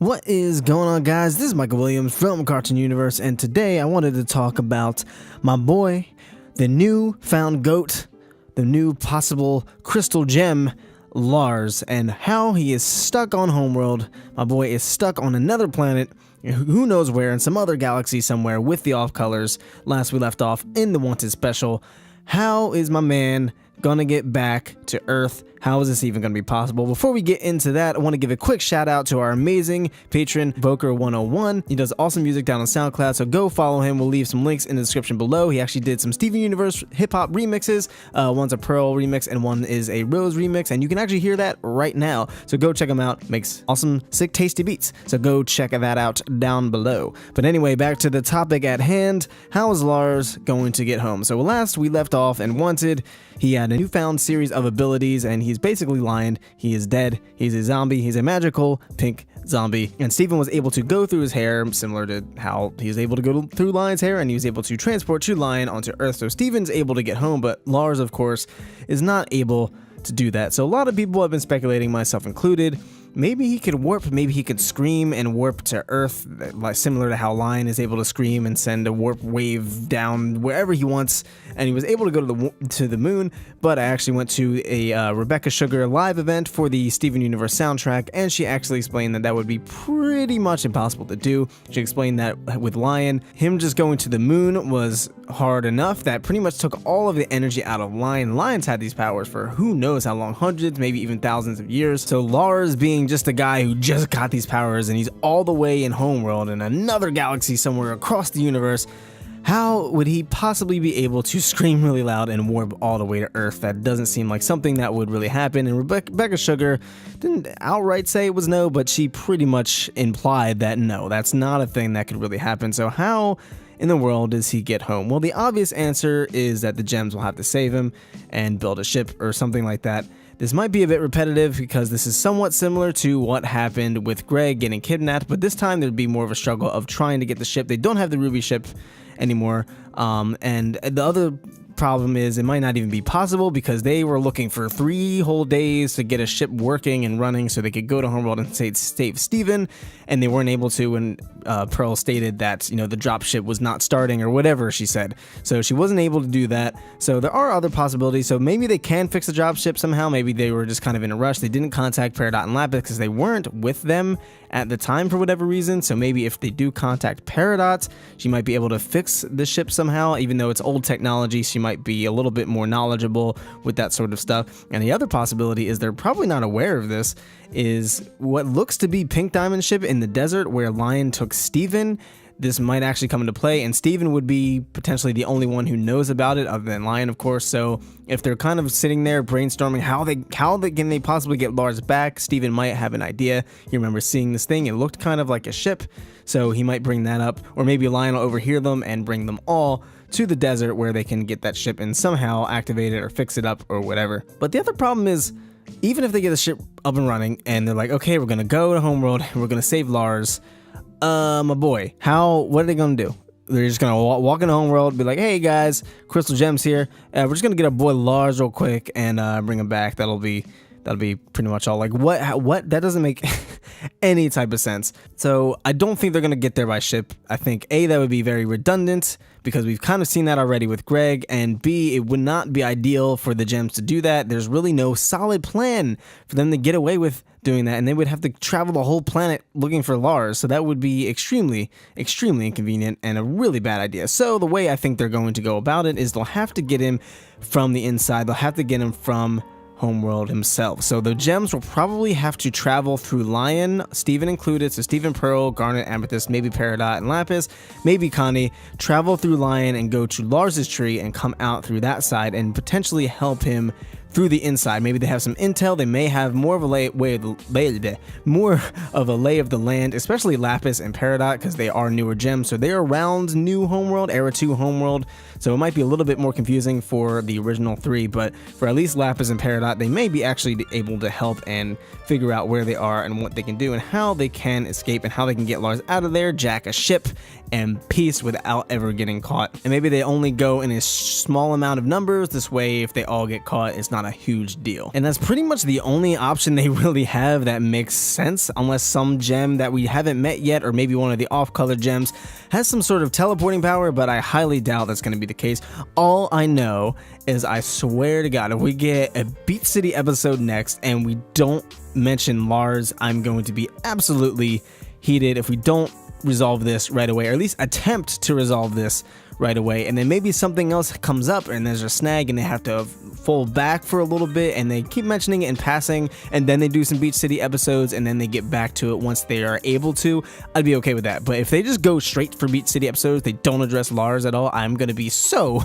What is going on, guys? This is Mykal Williams from Cartoon Universe, and today I wanted to talk about my boy, the new found goat, the new possible crystal gem, Lars, and how he is stuck on Homeworld. My boy is stuck on another planet, who knows where, in some other galaxy somewhere with the off colors. Last we left off in the Wanted Special. How is my man gonna get back to Earth? How is this even gonna be possible? Before we get into that, I want to give a quick shout out to our amazing patron, Voker101. He does awesome music down on SoundCloud, so go follow him. We'll leave some links in the description below. He actually did some Steven Universe hip-hop remixes. One's a Pearl remix and one is a Rose remix, and you can actually hear that right now. So go check him out. Makes awesome, sick, tasty beats. So go check that out down below. But anyway, back to the topic at hand. How is Lars going to get home? So last we left off in Wanted, he had a newfound series of abilities, and he's basically Lion. He is dead. He's a zombie. He's a magical pink zombie. And Steven was able to go through his hair, similar to how he was able to go through Lion's hair, and he was able to transport to Lion onto Earth. So Steven's able to get home, but Lars, of course, is not able to do that. So a lot of people have been speculating, myself included, maybe he could warp, maybe he could scream and warp to Earth, like similar to how Lion is able to scream and send a warp wave down wherever he wants. And he was able to go to the moon, but I actually went to a Rebecca Sugar live event for the Steven Universe soundtrack, and she actually explained that that would be pretty much impossible to do. She explained that with Lion, him just going to the moon was hard enough that pretty much took all of the energy out of Lion. Lion's had these powers for who knows how long, hundreds, maybe even thousands of years. So Lars, being just a guy who just got these powers and he's all the way in Homeworld in another galaxy somewhere across the universe, how would he possibly be able to scream really loud and warp all the way to Earth? That doesn't seem like something that would really happen. And Rebecca Sugar didn't outright say it was no, but she pretty much implied that no, that's not a thing that could really happen. So how in the world does he get home? Well, the obvious answer is that the gems will have to save him and build a ship or something like that. This might be a bit repetitive because this is somewhat similar to what happened with Greg getting kidnapped, but this time there'd be more of a struggle of trying to get the ship. They don't have the Ruby ship anymore, and the other problem is it might not even be possible because they were looking for 3 whole days to get a ship working and running so they could go to Homeworld and save Steven, and they weren't able to when Pearl stated that, you know, the drop ship was not starting or whatever she said. So she wasn't able to do that. So there are other possibilities. So maybe they can fix the drop ship somehow. Maybe they were just kind of in a rush. They didn't contact Peridot and Lapis because they weren't with them at the time for whatever reason. So maybe if they do contact Peridot, she might be able to fix the ship somehow. Even though it's old technology, she might be a little bit more knowledgeable with that sort of stuff. And the other possibility is they're probably not aware of this, is what looks to be Pink Diamond ship in the desert where Lion took Steven. This might actually come into play, and Steven would be potentially the only one who knows about it, other than Lion, of course. So if they're kind of sitting there brainstorming how can they possibly get Lars back, Steven might have an idea. You remember seeing this thing, it looked kind of like a ship, so he might bring that up, or maybe Lion will overhear them and bring them all to the desert where they can get that ship and somehow activate it or fix it up or whatever. But the other problem is, even if they get the ship up and running and they're like, okay, we're gonna go to Homeworld and we're gonna save Lars, my boy, what are they gonna do? They're just gonna walk into Homeworld, be like, hey guys, Crystal Gems here, we're just gonna get our boy Lars real quick and bring him back. That'll be pretty much all. Like, what? That doesn't make any type of sense. So I don't think they're gonna get there by ship. I think A, that would be very redundant because we've kind of seen that already with Greg, and B, it would not be ideal for the gems to do that. There's really no solid plan for them to get away with doing that, and they would have to travel the whole planet looking for Lars, so that would be extremely, extremely inconvenient and a really bad idea. So the way I think they're going to go about it is they'll have to get him from the inside. They'll have to get him from Homeworld himself. So the gems will probably have to travel through Lion, Steven included, so Steven, Pearl, Garnet, Amethyst, maybe Peridot and Lapis, maybe Connie, travel through Lion and go to Lars's tree and come out through that side and potentially help him through the inside. Maybe they have some intel. They may have more of a lay of the land, especially Lapis and Peridot, because they are newer gems. So they're around New Homeworld, Era 2 Homeworld. So it might be a little bit more confusing for the original 3, but for at least Lapis and Peridot, they may be actually able to help and figure out where they are and what they can do and how they can escape and how they can get Lars out of there, jack a ship, and peace without ever getting caught. And maybe they only go in a small amount of numbers. This way, if they all get caught, it's not a huge deal. And that's pretty much the only option they really have that makes sense, unless some gem that we haven't met yet, or maybe one of the off-color gems, has some sort of teleporting power, but I highly doubt that's going to be the case. All I know is, I swear to God, if we get a Beach City episode next and we don't mention Lars, I'm going to be absolutely heated if we don't resolve this right away, or at least attempt to resolve this right away. And then maybe something else comes up and there's a snag and they have to fold back for a little bit and they keep mentioning it in passing, and then they do some Beach City episodes and then they get back to it once they are able to. I'd be okay with that. But if they just go straight for Beach City episodes, they don't address Lars at all, I'm gonna be so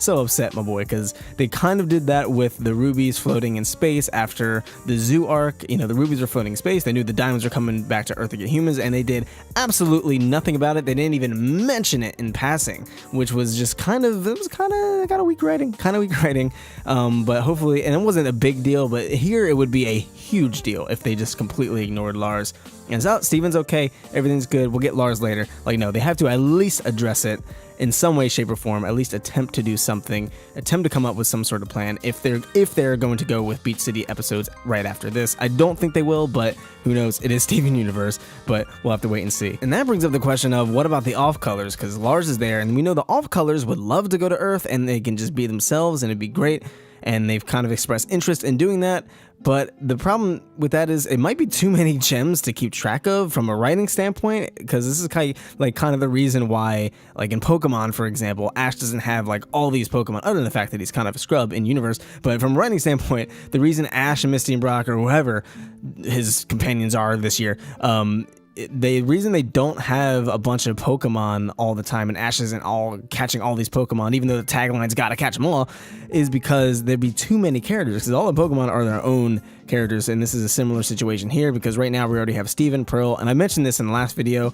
upset, my boy, because they kind of did that with the rubies floating in space after the zoo arc. You know, the rubies were floating in space, they knew the diamonds were coming back to Earth to get humans, and they did absolutely nothing about it. They didn't even mention it in passing, which was just kind of weak writing, but hopefully, and it wasn't a big deal, but here it would be a huge deal if they just completely ignored Lars. And so, Steven's okay, everything's good, we'll get Lars later. Like, no, they have to at least address it in some way, shape, or form, at least attempt to do something, attempt to come up with some sort of plan if they're going to go with Beach City episodes right after this. I don't think they will, but who knows? It is Steven Universe, but we'll have to wait and see. And that brings up the question of, what about the off-colors? Because Lars is there, and we know the off-colors would love to go to Earth, and they can just be themselves, and it'd be great, and they've kind of expressed interest in doing that. But the problem with that is, it might be too many gems to keep track of from a writing standpoint, because this is kind of the reason why, like in Pokemon, for example, Ash doesn't have like all these Pokemon, other than the fact that he's kind of a scrub in Univers. But from a writing standpoint, the reason Ash and Misty and Brock, or whoever his companions are this year, the reason they don't have a bunch of Pokemon all the time and Ash isn't all catching all these Pokemon, even though the tagline's gotta catch them all, is because there'd be too many characters, because all the Pokemon are their own characters. And this is a similar situation here, because right now we already have Steven, Pearl, and I mentioned this in the last video,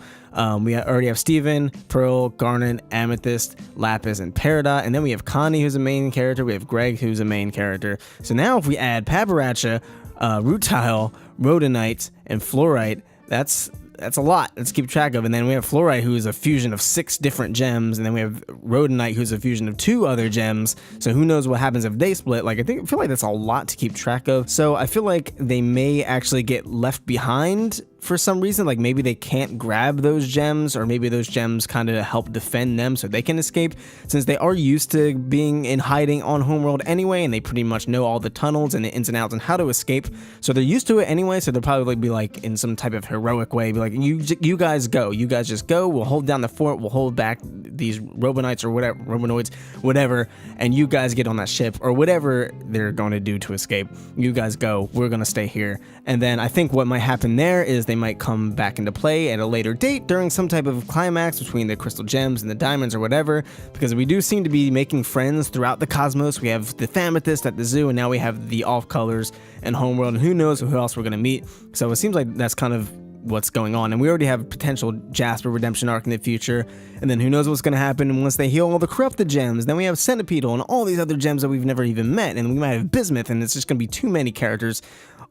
we already have Steven, Pearl, Garnet, Amethyst, Lapis, and Peridot, and then we have Connie, who's a main character, we have Greg, who's a main character. So now if we add Paparacha, Rutile, Rhodonite, and Fluorite, that's a lot. Let's keep track of. And then we have Fluorite, who is a fusion of 6 different gems, and then we have Rhodonite, who's a fusion of 2 other gems. So who knows what happens if they split? Like, I feel like that's a lot to keep track of. So I feel like they may actually get left behind for some reason. Like, maybe they can't grab those gems, or maybe those gems kind of help defend them so they can escape, since they are used to being in hiding on Homeworld anyway, and they pretty much know all the tunnels and the ins and outs and how to escape. So they're used to it anyway, so they'll probably be like, in some type of heroic way, be like, you guys go, you guys just go, we'll hold down the fort, we'll hold back these Robonites or whatever, Robonoids, whatever, and you guys get on that ship, or whatever they're going to do to escape. You guys go, we're going to stay here. And then I think what might happen there is they might come back into play at a later date during some type of climax between the crystal gems and the diamonds or whatever, because we do seem to be making friends throughout the cosmos. We have the Amethyst at the zoo, and now we have the off colors and Homeworld, and who knows who else we're going to meet. So it seems like that's kind of what's going on, and we already have a potential Jasper redemption arc in the future, and then who knows what's going to happen once they heal all the corrupted gems. Then we have Centipedal and all these other gems that we've never even met, and we might have Bismuth, and it's just going to be too many characters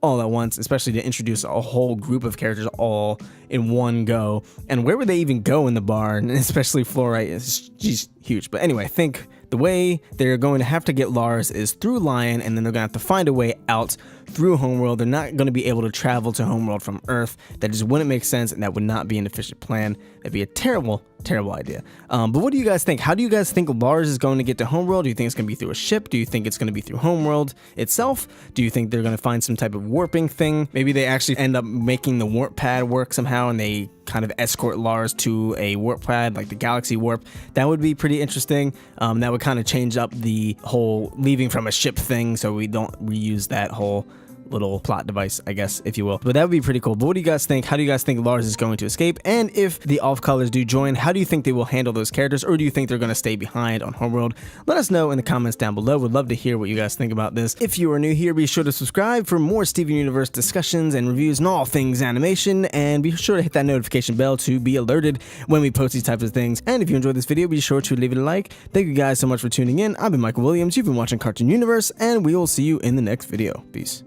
all at once, especially to introduce a whole group of characters all in one go. And where would they even go in the bar? And especially Fluorite, she's huge. But anyway, I think the way they're going to have to get Lars is through Lion, and then they're going to have to find a way out through Homeworld. They're not going to be able to travel to Homeworld from Earth. That just wouldn't make sense, and that would not be an efficient plan. That'd be a terrible idea. But what do you guys think? How do you guys think Lars is going to get to Homeworld? Do you think it's going to be through a ship? Do you think it's going to be through Homeworld itself? Do you think they're going to find some type of warping thing? Maybe they actually end up making the warp pad work somehow, and they kind of escort Lars to a warp pad, like the galaxy warp. That would be pretty interesting. That would kind of change up the whole leaving from a ship thing, so we don't reuse that whole little plot device, I guess, if you will. But that would be pretty cool. But what do you guys think? How do you guys think Lars is going to escape? And if the off colors do join, how do you think they will handle those characters, or do you think they're going to stay behind on Homeworld? Let us know in the comments down below. Would love to hear what you guys think about this. If you are new here, be sure to subscribe for more Steven Universe discussions and reviews and all things animation, and be sure to hit that notification bell to be alerted when we post these types of things. And if you enjoyed this video, be sure to leave it a like. Thank you guys so much for tuning in. I've been Mykal Williams. You've been watching Cartoon Universe, and we will see you in the next video. Peace.